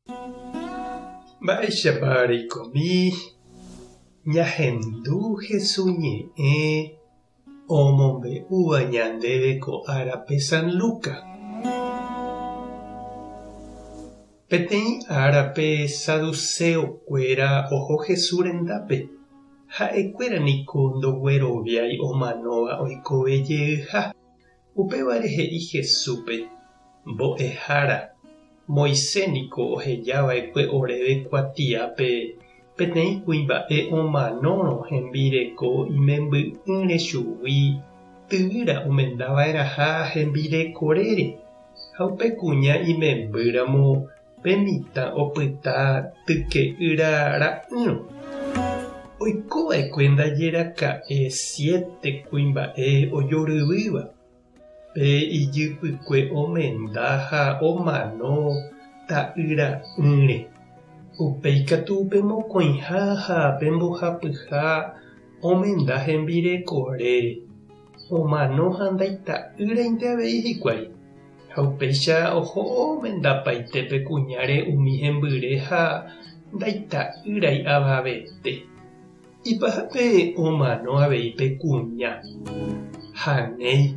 Mba'éichaparikomi ñahendu Jesús ñe'ẽ omombe'úva ñandéve ko árape San Lucas. Peteĩ árape saduceokuéra oho Jesús rendápe. Ha'ekuéra niko ndogueroviái omanóva oikovejeyha. Upévare he'i Jesúspe: mbo'ehára. Moisés niko ohejava'ekue oréve kuatiápe peteĩ kuimba'e omanórõ hembireko imemby'ỹre chugui tyvýra omendava'eraha hembirekorére. Ha upe kuña imembýramo pe mitã opyta tyke'ýra ra'ỹrõ. Oikova'ekue ndajeraka'e 7 kuimba'e ojoryvýva. Pe ijypykue omenda ha omano ta'yra'ỹre. Upéi katu pe mokõiha ha pe mbohapyha omenda hembirekore. Omano ha ndaita'ýrainte avei hikuái. Ha upéicha oho omendapaite pe kuñáre umi hembyre ha ndaita'ýrai avavete. Ipahápe omano avei pe kuña. Hanéi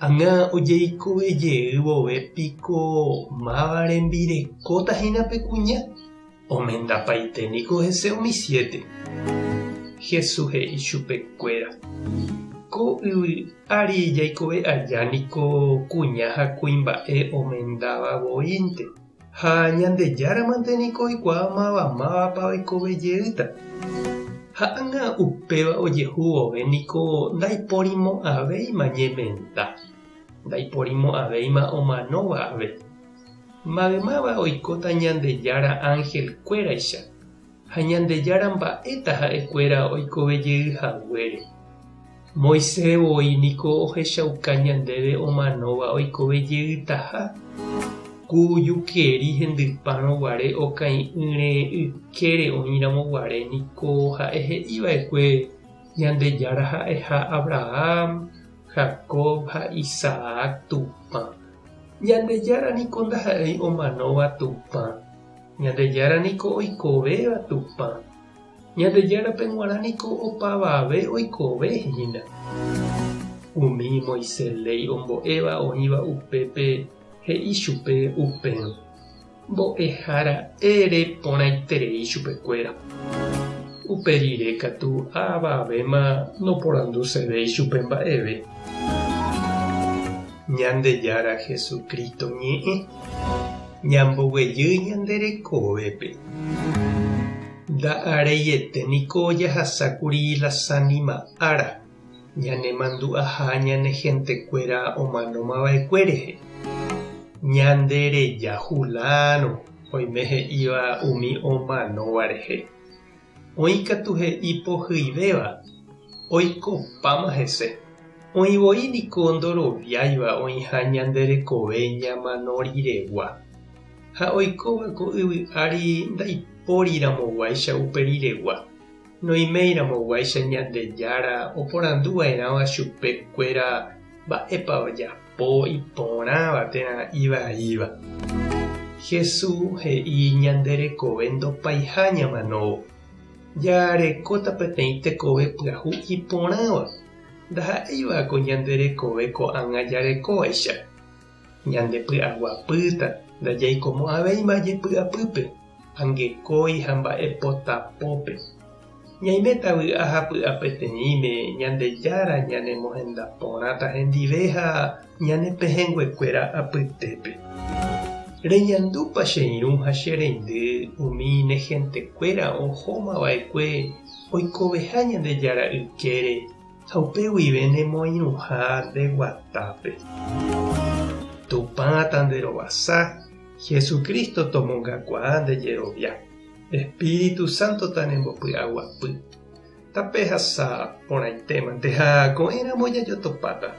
ãngã ojeikovejeývo piko máva rembirekótahína pe kuña. Omendapaite niko hese umi 7. Jesús he'i chupekuéra: ko yvy ári jaikove aja niko kuña ha kuimba'e omendavavoínte. Ha ñandejáramante niko oikuaa mávapa oikovejeýta. Ha ãngã upéva ojehuvove niko ndaipórimo'ãvéima ñemenda. Ndaipórimo'ãvéima omanóva ave. Maymáva oikóta ñandejára ángelkuéraicha. Ha ñandejára mba'éta ha'ekuéra oikovejeyhaguére. Moisésvoi niko ohechauka ñandéve omanóva oikovejeýtaha. Kujukeri hendypárõguare oka'ĩ'ỹre ykére oĩramoguare niko ha'e he'íva'ekue ñandejára ha'eha Abraham, Jacob ha Isaac tupã. Ñandejára niko ndaha'éi omanóva tupã. Ñandejára niko oikovéva tupã. Ñandejára pe g̃uarã niko opavave oikovehína. Umi Moisés ley ombo'éva oĩva upépe he'i chupe upérõ: mbo'ehára ere porãiterei chupekuéra. Uperire katu avavéma noporandusevéi chupe mba'eve. Ñandejára Jesukristo ñe'ẽ ñamboguejýi ñanderekovépe. Nda'areiete niko jahasákuri lasánima ára ñanemandu'aha ñanehentékuéra omanomava'ekuérehe. Ñandereja Hulano oime he'íva umi omanóva rehe. Oikatu he'i pohỹivéva oikopáma hese. Oĩvoi niko ndoroviáiva oĩha ñanderekove ñamanoriregua. Ha oikóva ko yvy ári ndaipóriramoguáicha upe riregua. Noimériramoguáicha ñandejára oporanduva'erãva chupekuéra mba'épa ojapo iporãva térã ivaíva. Jesús he'i ñanderekove ndopaiha ñamanóvo. Jarekóta peteĩ tekove pyahu iporãva. Ndaha'éivako ñanderekove ko ãngã jarekovaicha. Ñandepy'aguapýta ndajaikomo'ãvéi mba'e py'apýpe, angekói ha mba'epotapópe. Ñaiméta vy'a ha py'apeteĩme ñandejára ñanemohendaporãta hendive ha ñanepehẽnguekuéra apytépe. Reñandúpa che irũ ha che reindy umi nehentékuéra ohómava'ekue oikoveha ñandejára ykére ha upe guive nemoirũha ndeguatápe. Tupãta nderovasa, Jesucristo tomongakuaa ndejerovia. Espíritu Santo tanembopy'aguapy. Tape hasa porãitémante ha ko'ẽramo jajotopáta.